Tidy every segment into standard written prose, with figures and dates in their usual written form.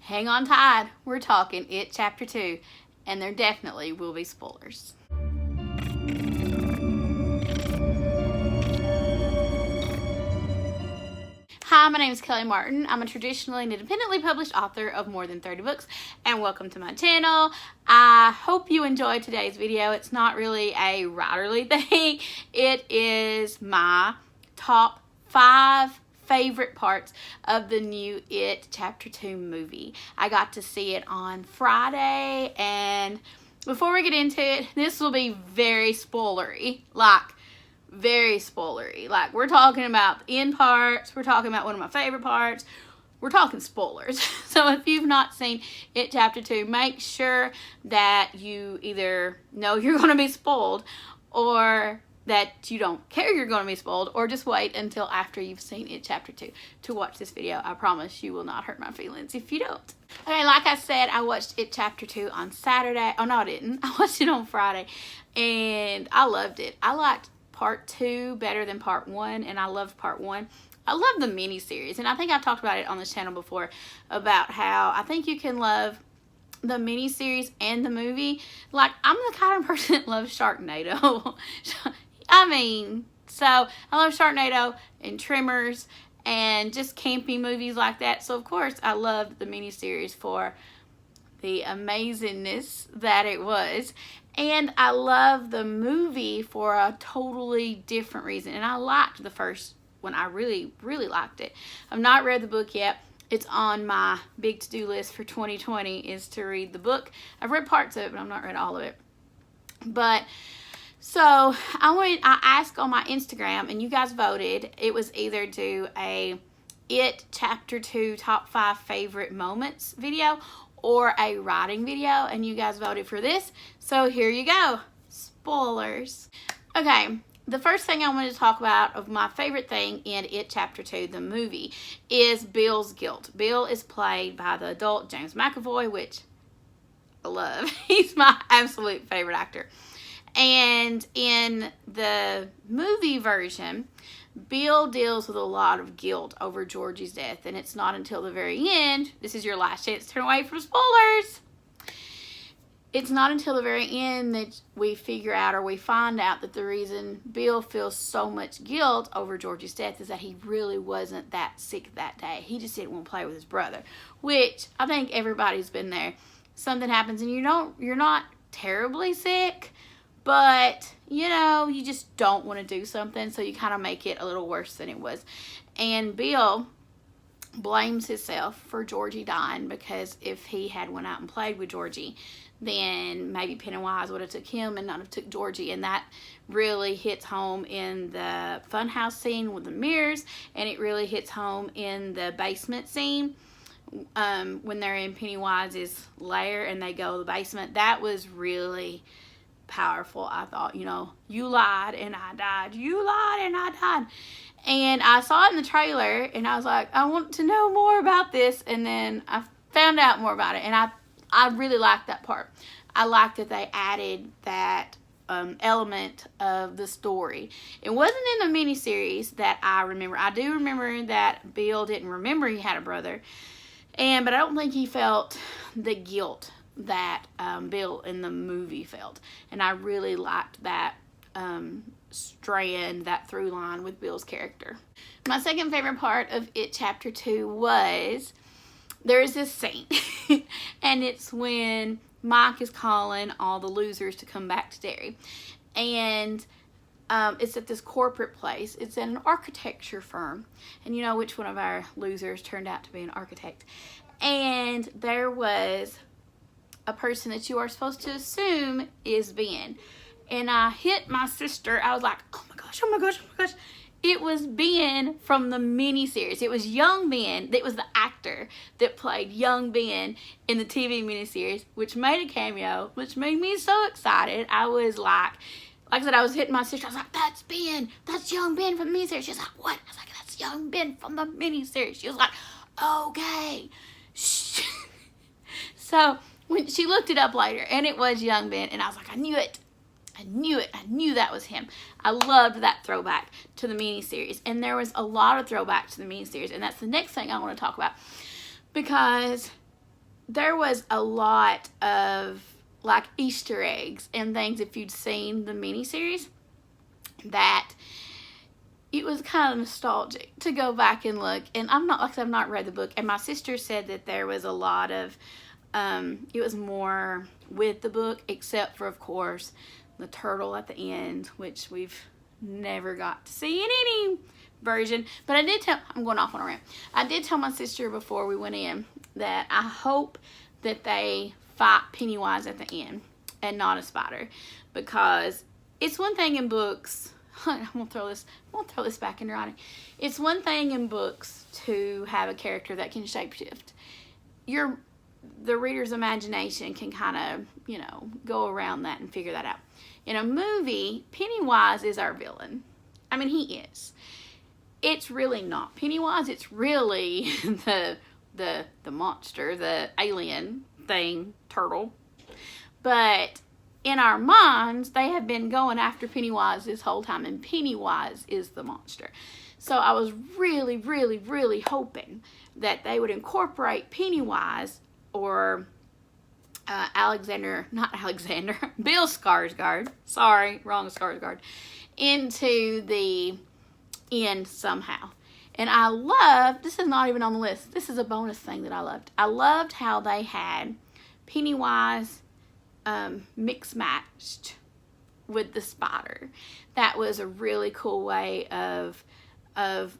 hang on tight. We're talking It Chapter 2, and there definitely will be spoilers. Hi, my name is Kelly Martin. I'm a traditionally and independently published author of more than 30 books, and welcome to my channel. I hope you enjoyed today's video. It's not really a writerly thing. It is my top 5 favorite parts of the new It Chapter 2 movie. I got to see it on Friday, and before we get into it, this will be very spoilery. Very spoilery. We're talking about the end parts. We're talking about one of my favorite parts. We're talking spoilers. So if you've not seen It Chapter 2, make sure that you either know you're going to be spoiled, or that you don't care you're going to be spoiled, or just wait until after you've seen It Chapter 2 to watch this video. I promise you will not hurt my feelings if you don't. Okay, like I said, I watched It Chapter 2 on Saturday. Oh, no, I didn't. I watched it on Friday, and I loved it. I liked Part 2 better than Part 1, and I loved Part 1. I love the miniseries, and I think I've talked about it on this channel before, about how I think you can love the miniseries and the movie. I'm the kind of person that loves Sharknado. So I love Sharknado and Tremors and just campy movies like that. So of course I loved the miniseries for the amazingness that it was. And I love the movie for a totally different reason. And I liked the first one. I really, really liked it. I've not read the book yet. It's on my big to-do list for 2020 is to read the book. I've read parts of it, but I've not read all of it. But so I asked on my Instagram, and you guys voted. It was either do a It Chapter 2 top 5 favorite moments video or a writing video, and you guys voted for this. So here you go. Spoilers. Okay, the first thing I wanted to talk about of my favorite thing in It Chapter 2, the movie, is Bill's guilt. Bill is played by the adult James McAvoy, which I love. He's my absolute favorite actor. And in the movie version, Bill deals with a lot of guilt over Georgie's death, and it's not until the very end, this is your last chance to turn away from spoilers, it's not until the very end that we figure out, or we find out, that the reason Bill feels so much guilt over Georgie's death is that he really wasn't that sick that day. He just didn't want to play with his brother, which I think everybody's been there. Something happens and you're not terribly sick, but you just don't want to do something, so you kind of make it a little worse than it was. And Bill blames himself for Georgie dying, because if he had went out and played with Georgie, then maybe Pennywise would have took him and not have took Georgie. And that really hits home in the funhouse scene with the mirrors, and it really hits home in the basement scene when they're in Pennywise's lair and they go to the basement. That was really powerful. I thought, you lied and I died. You lied and I died. And I saw it in the trailer, and I was like, I want to know more about this. And then I found out more about it, and I really liked that part. I liked that they added that element of the story. It wasn't in the miniseries that I remember. I do remember that Bill didn't remember he had a brother, but I don't think he felt the guilt that Bill in the movie felt. And I really liked that strand, that through line with Bill's character. My second favorite part of It Chapter 2 was, there's this scene and it's when Mike is calling all the losers to come back to Derry, and it's at this corporate place. It's at an architecture firm, and you know which one of our losers turned out to be an architect. And there was a person that you are supposed to assume is Ben. And I hit my sister. I was like, oh my gosh, oh my gosh, oh my gosh. It was Ben from the miniseries. It was young Ben. It was the actor that played young Ben in the TV miniseries, which made a cameo, which made me so excited. I was like I said, I was hitting my sister. I was like, that's Ben. That's young Ben from the miniseries. She was like, what? I was like, that's young Ben from the miniseries. She was like, okay. So when she looked it up later, and it was young Ben, and I was like, I knew it. I knew it. I knew that was him. I loved that throwback to the miniseries. And there was a lot of throwback to the miniseries. And that's the next thing I want to talk about. Because there was a lot of like Easter eggs and things, if you'd seen the miniseries, that it was kind of nostalgic to go back and look. And I'm not, like I said, I've not read the book, and my sister said that there was a lot of it was more with the book, except for, of course, the turtle at the end, which we've never got to see in any version. But I did tell, I'm going off on a rant. I did tell my sister before we went in that I hope that they fight Pennywise at the end and not a spider, because it's one thing in books. I'm gonna throw this back in writing. It's one thing in books to have a character that can shapeshift. The reader's imagination can kind of, you know, go around that and figure that out. In a movie, Pennywise is our villain. I mean, he is. It's really not Pennywise. It's really the monster, the alien thing, turtle. But in our minds, they have been going after Pennywise this whole time, and Pennywise is the monster. So I was really, really, really hoping that they would incorporate Pennywise, or Bill Skarsgård, sorry, wrong Skarsgård, into the end somehow. And I loved, this is not even on the list, this is a bonus thing that I loved. I loved how they had Pennywise mix matched with the spider. That was a really cool way of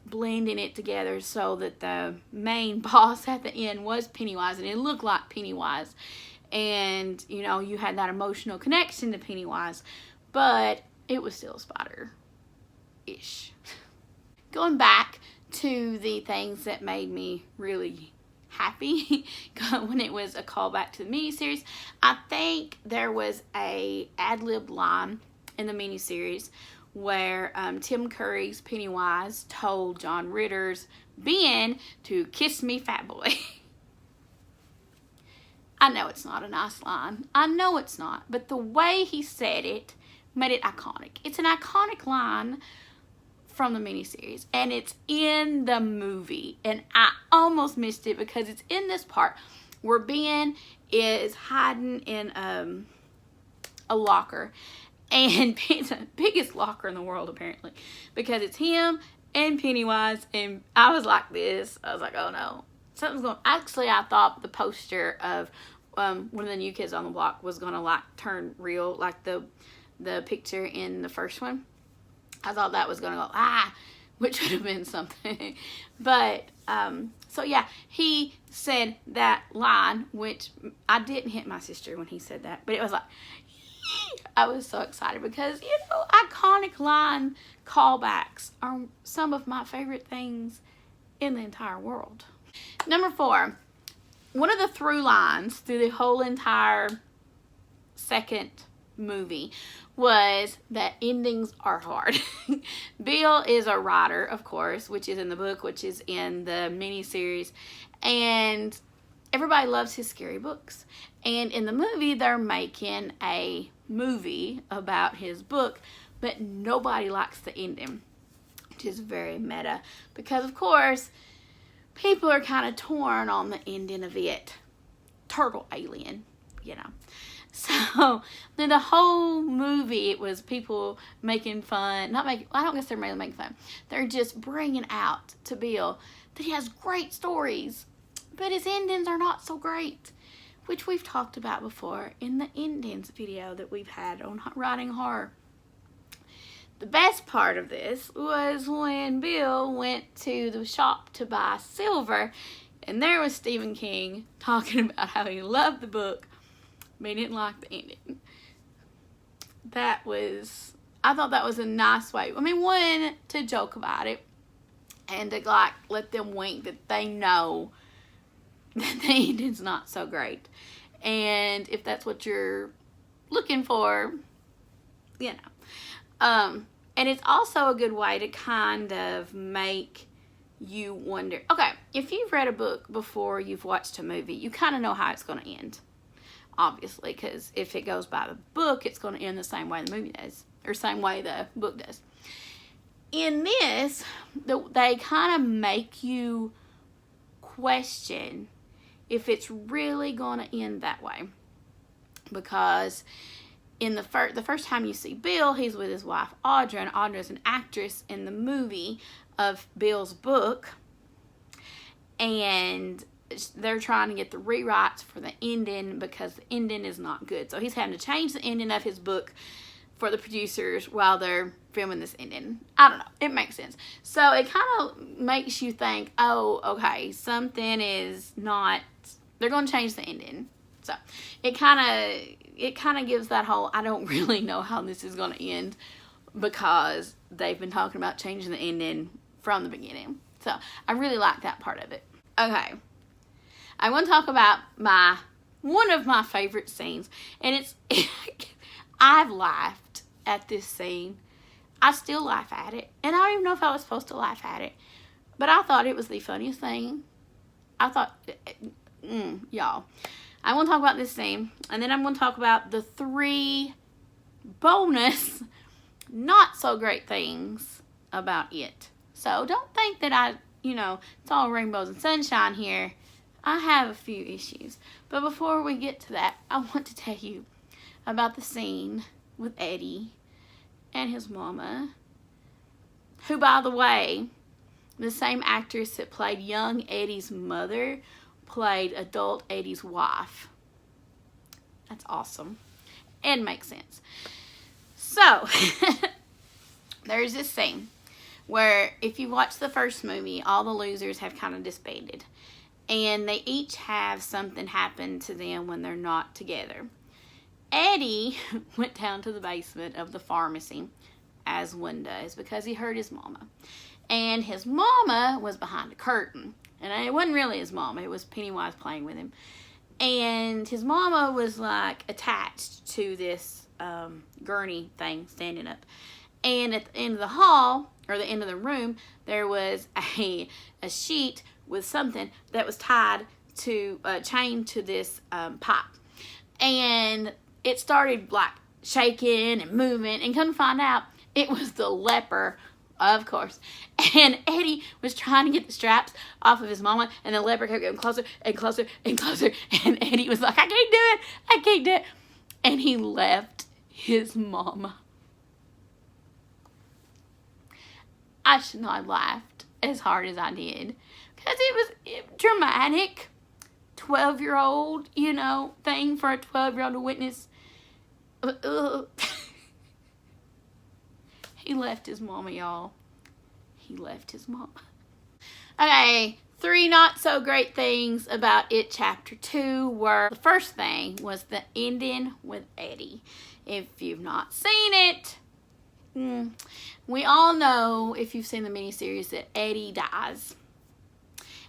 blending it together so that the main boss at the end was Pennywise, and it looked like Pennywise, and you know, you had that emotional connection to Pennywise, but it was still a spider-ish. Going back to the things that made me really happy when it was a callback to the miniseries, I think there was a ad-lib line in the miniseries where Tim Curry's Pennywise told John Ritter's Ben to kiss me, fat boy. I know it's not a nice line. I know it's not. But the way he said it made it iconic. It's an iconic line from the miniseries, and it's in the movie. And I almost missed it because it's in this part where Ben is hiding in a locker. And it's the biggest locker in the world, apparently, because it's him and Pennywise. And I was like this. I was like, oh no, something's going. Actually, I thought the poster of one of the New Kids on the Block was gonna like turn real, like the picture in the first one. I thought that was gonna go which would have been something. But so yeah, he said that line, which I didn't hit my sister when he said that, but it was like, I was so excited because, you know, iconic line callbacks are some of my favorite things in the entire world. Number 4, one of the through lines through the whole entire second movie was that endings are hard. Bill is a writer, of course, which is in the book, which is in the miniseries, and everybody loves his scary books. And in the movie, they're making a movie about his book, but nobody likes the ending, which is very meta, because of course people are kind of torn on the ending of it. Turtle alien, you know. So then the whole movie, it was people making fun, I don't guess they're really making fun, they're just bringing out to Bill that he has great stories, but his endings are not so great, which we've talked about before in the endings video that we've had on writing horror. The best part of this was when Bill went to the shop to buy silver, and there was Stephen King talking about how he loved the book, but he didn't like the ending. I thought that was a nice way. I mean, one, to joke about it, and to like let them wink that they know that the ending's not so great. And if that's what you're looking for, you know. And it's also a good way to kind of make you wonder. Okay, if you've read a book before you've watched a movie, you kind of know how it's going to end. Obviously, because if it goes by the book, it's going to end the same way the movie does, or same way the book does. In this, they kind of make you question if it's really going to end that way. Because in the first time you see Bill, he's with his wife Audra, and Audra's an actress in the movie of Bill's book, and they're trying to get the rewrites for the ending because the ending is not good. So he's having to change the ending of his book for the producers while they're filming this ending. I don't know. It makes sense. So it kind of makes you think, oh, okay, something is not, they're going to change the ending. So it kind of gives that whole, I don't really know how this is going to end, because they've been talking about changing the ending from the beginning. So I really like that part of it. Okay. I want to talk about one of my favorite scenes, and it's I've laughed at this scene. I still laugh at it, and I don't even know if I was supposed to laugh at it, but I thought it was the funniest thing. I thought, y'all, I want to talk about this scene, and then I'm going to talk about the 3 bonus not so great things about it. So don't think that it's all rainbows and sunshine here. I have a few issues. But before we get to that, I want to tell you about the scene with Eddie and his mama, who, by the way, the same actress that played young Eddie's mother played adult Eddie's wife. That's awesome. And makes sense. So, there's this scene where, if you watch the first movie, all the losers have kind of disbanded. And they each have something happen to them when they're not together. Eddie went down to the basement of the pharmacy, as one does, because he hurt his mama. And his mama was behind a curtain. And it wasn't really his mama. It was Pennywise playing with him. And his mama was, like, attached to this gurney thing standing up. And at the end of the hall, or the end of the room, there was a sheet with something that was tied to, chained to this pipe. And it started, like, shaking and moving. And come to find out, it was the leper, of course. And Eddie was trying to get the straps off of his mama, and the leper kept getting closer and closer and closer. And Eddie was like, I can't do it. I can't do it. And he left his mama. I should not have laughed as hard as I did, because it was dramatic. 12-year-old, thing for a 12-year-old to witness. He left his mama, y'all. He left his mama. Okay, 3 not so great things about It Chapter 2 were, the first thing was the ending with Eddie. If you've not seen it, we all know, if you've seen the miniseries, that Eddie dies.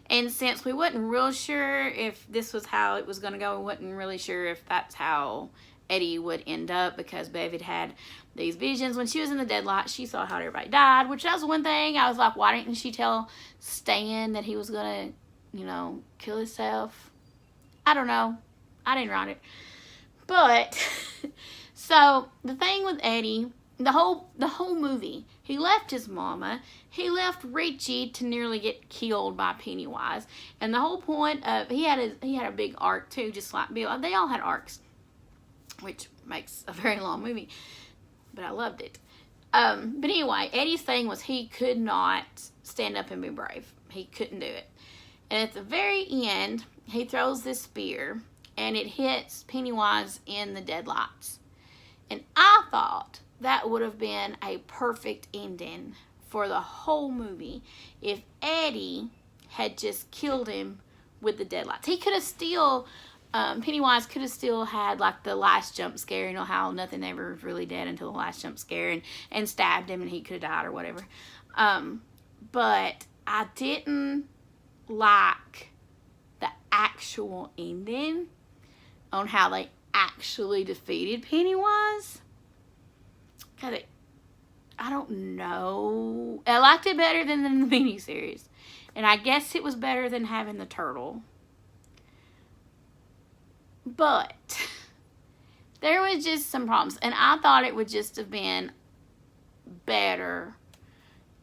And since we wasn't real sure if this was how it was going to go, we wasn't really sure if that's how Eddie would end up, because Bev had these visions. When she was in the deadlight, she saw how everybody died, which that was one thing. I was like, why didn't she tell Stan that he was going to, kill himself? I don't know. I didn't write it. But, so, the thing with Eddie, the whole movie, he left his mama, he left Richie to nearly get killed by Pennywise, and the whole point of, he had a big arc too, just like Bill. They all had arcs, which makes a very long movie, but I loved it. But anyway, Eddie's thing was he could not stand up and be brave. He couldn't do it. And at the very end, he throws this spear, and it hits Pennywise in the deadlights. And I thought that would have been a perfect ending for the whole movie if Eddie had just killed him with the deadlights. He could have still, Pennywise could have still had, like, the last jump scare. How nothing ever was really dead until the last jump scare, and stabbed him, and he could have died or whatever. But I didn't like the actual ending on how they actually defeated Pennywise. Because I don't know. I liked it better than the miniseries. And I guess it was better than having the turtle. But there was just some problems. And I thought it would just have been better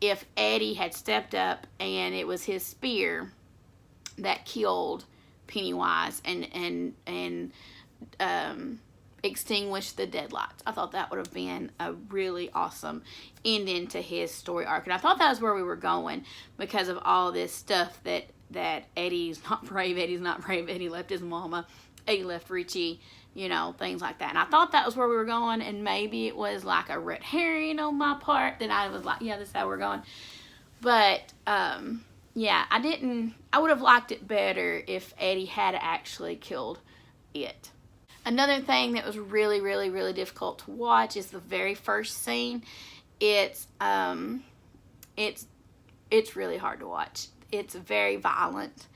if Eddie had stepped up and it was his spear that killed Pennywise and extinguish the deadlights. I thought that would have been a really awesome ending to his story arc. And I thought that was where we were going because of all this stuff that Eddie's not brave, Eddie left his mama, Eddie left Richie, things like that. And I thought that was where we were going, and maybe it was like a red herring on my part. Then I was like, yeah, this is how we're going. But, yeah, I would have liked it better if Eddie had actually killed it. Another thing that was really, really, really difficult to watch is the very first scene. It's really hard to watch. It's very violent,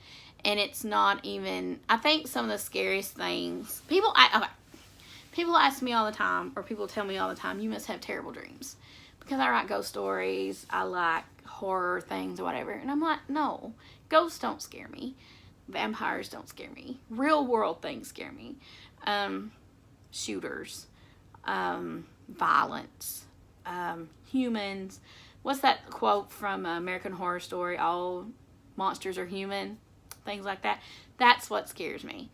and it's not even, I think some of the scariest things, people ask me all the time, or people tell me all the time, you must have terrible dreams, because I write ghost stories, I like horror things or whatever, and I'm like, no, ghosts don't scare me, vampires don't scare me, real world things scare me, shooters, violence, humans. What's that quote from American Horror Story? All monsters are human. Things like that. That's what scares me.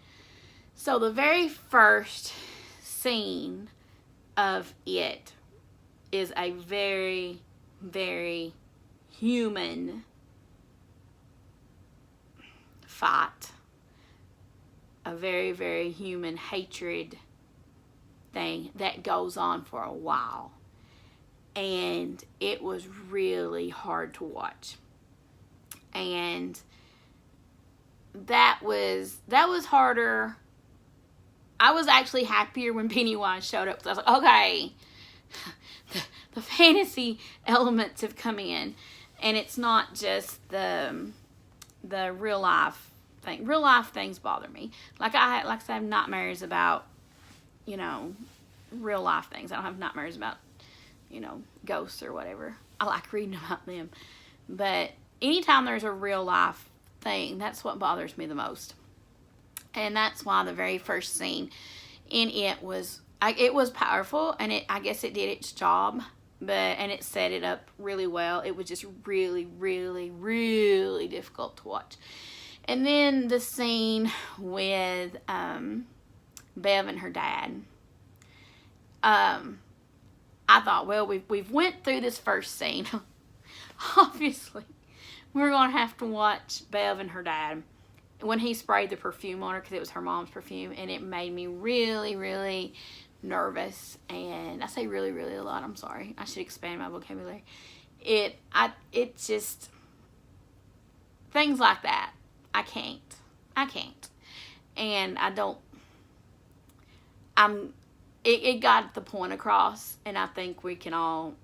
So the very first scene of it is a very, very human fight. A very, very human hatred thing that goes on for a while. And it was really hard to watch. And that was harder. I was actually happier when Pennywise showed up, because I was like, okay, the fantasy elements have come in, and it's not just the real life thing. Real life things bother me. Like I have nightmares about, real life things. I don't have nightmares about, ghosts or whatever. I like reading about them. But anytime there's a real life thing, that's what bothers me the most. And that's why the very first scene in it was powerful, and I guess it did its job, and it set it up really well. It was just really, really, really difficult to watch. And then the scene with Bev and her dad. I thought, well, we've went through this first scene. Obviously, we're going to have to watch Bev and her dad when he sprayed the perfume on her, because it was her mom's perfume, and it made me really, really nervous. And I say really, really a lot. I'm sorry. I should expand my vocabulary. It just, things like that. I can't. And it got the point across, and I think we can all,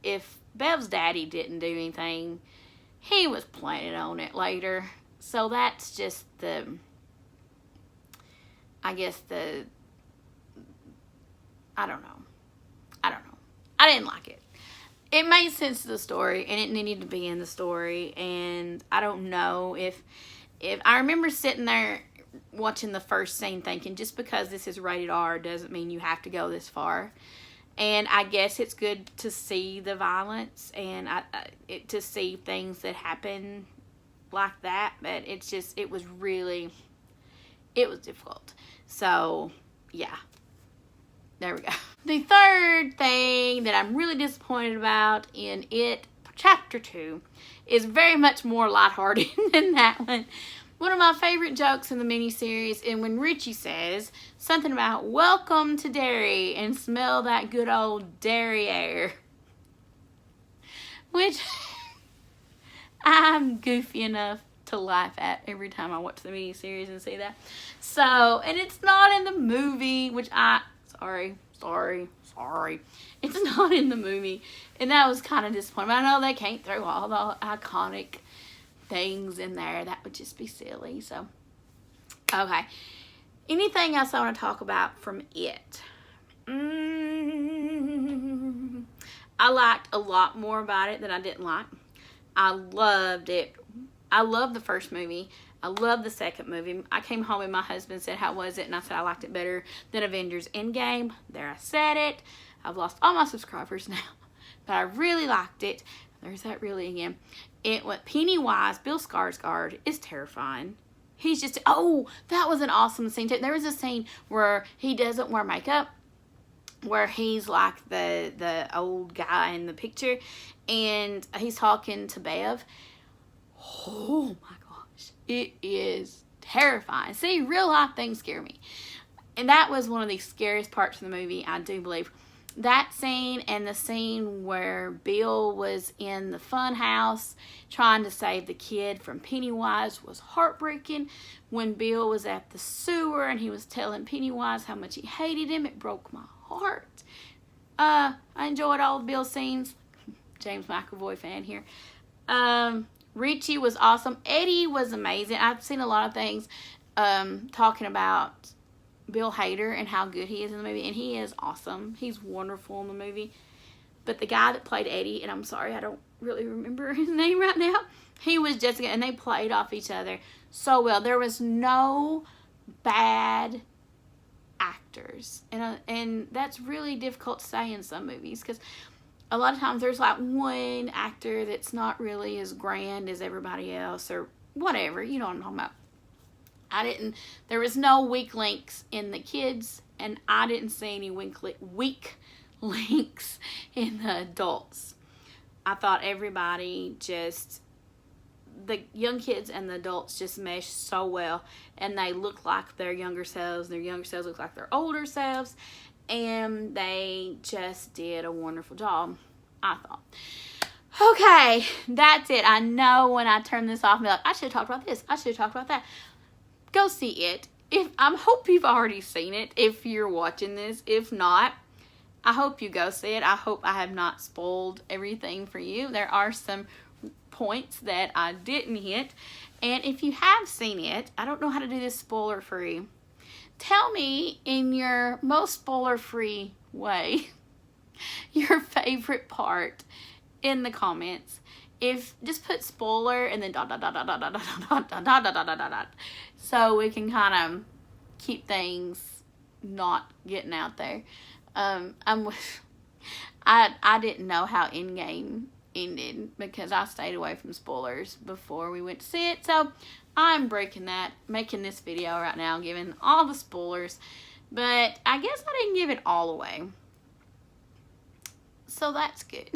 if Bev's daddy didn't do anything, he was planning on it later. So that's just I don't know. I didn't like it. It made sense to the story, and it needed to be in the story, and I don't know if I remember sitting there watching the first scene thinking, just because this is rated R doesn't mean you have to go this far. And I guess it's good to see the violence and to see things that happen like that, but it was difficult. So yeah, there we go. The third thing that I'm really disappointed about in it, chapter 2, is very much more lighthearted than that one. One of my favorite jokes in the miniseries, and when Richie says something about welcome to Derry and smell that good old dairy air, which I'm goofy enough to laugh at every time I watch the miniseries and see that. So, and it's not in the movie, which sorry. It's not in the movie, and that was kind of disappointing. I know they can't throw all the iconic things in there. That would just be silly. So, okay. Anything else I want to talk about from it? I liked a lot more about it than I didn't like. I loved it. I loved the first movie. I loved the second movie. I came home and my husband said, how was it? And I said, I liked it better than Avengers Endgame. There, I said it. I've lost all my subscribers now. But I really liked it. There's that really again. It went Pennywise, Bill Skarsgård, is terrifying. He's just, oh, that was an awesome scene too. There was a scene where he doesn't wear makeup, where he's like the old guy in the picture, and he's talking to Bev. Oh my gosh, it is terrifying. See, real life things scare me, and that was one of the scariest parts of the movie, I do believe. That scene and the scene where Bill was in the fun house trying to save the kid from Pennywise was heartbreaking. When Bill was at the sewer and he was telling Pennywise how much he hated him, it broke my heart. I enjoyed all of Bill's scenes. James McAvoy fan here. Richie was awesome. Eddie was amazing. I've seen a lot of things talking about Bill Hader and how good he is in the movie, and he is awesome. He's wonderful in the movie. But the guy that played Eddie, and I'm sorry, I don't really remember his name right now, he was Jessica, and they played off each other so well. There was no bad actors, and that's really difficult to say in some movies, because a lot of times there's like one actor that's not really as grand as everybody else, or whatever, you know what I'm talking about. There was no weak links in the kids, and I didn't see any weak links in the adults. I thought everybody just, the young kids and the adults just meshed so well, and they look like their younger selves. Their younger selves look like their older selves, and they just did a wonderful job, I thought. Okay, that's it. I know when I turn this off, I'll be like, I should have talked about this. I should have talked about that. Go see it. I hope you've already seen it if you're watching this. If not, I hope you go see it. I hope I have not spoiled everything for you. There are some points that I didn't hit. And if you have seen it, I don't know how to do this spoiler-free. Tell me in your most spoiler-free way your favorite part in the comments. If just put spoiler and then dot dot dot dot dot dot dot dot dot dot dot dot dot, so we can kind of keep things not getting out there. I didn't know how Endgame ended because I stayed away from spoilers before we went to see it, so I'm breaking that, making this video right now, giving all the spoilers, but I guess I didn't give it all away, so that's good.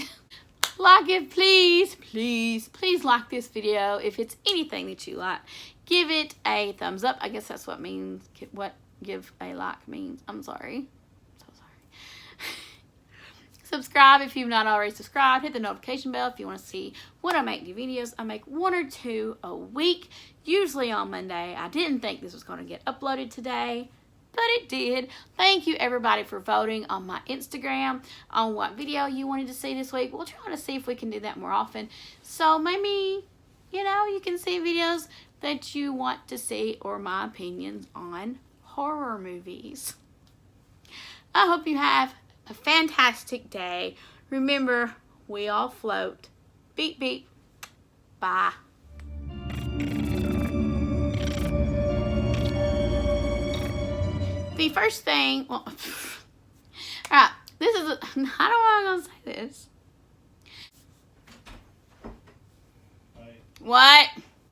Like it, please, please, please like this video. If it's anything that you like, give it a thumbs up. I guess that's what means, what give a like means. I'm sorry. So sorry. Subscribe if you've not already subscribed. Hit the notification bell if you want to see when I make new videos. I make 1 or 2 a week, usually on Monday. I didn't think this was going to get uploaded today, but it did. Thank you everybody for voting on my Instagram on what video you wanted to see this week. We'll try to see if we can do that more often. So maybe, you know, you can see videos that you want to see or my opinions on horror movies. I hope you have a fantastic day. Remember, we all float. Beep, beep. Bye. The first thing, well, alright, this is, how do I gonna say this? Right. What?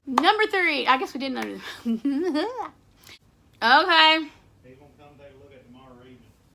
Number 3, I guess we didn't know. Okay.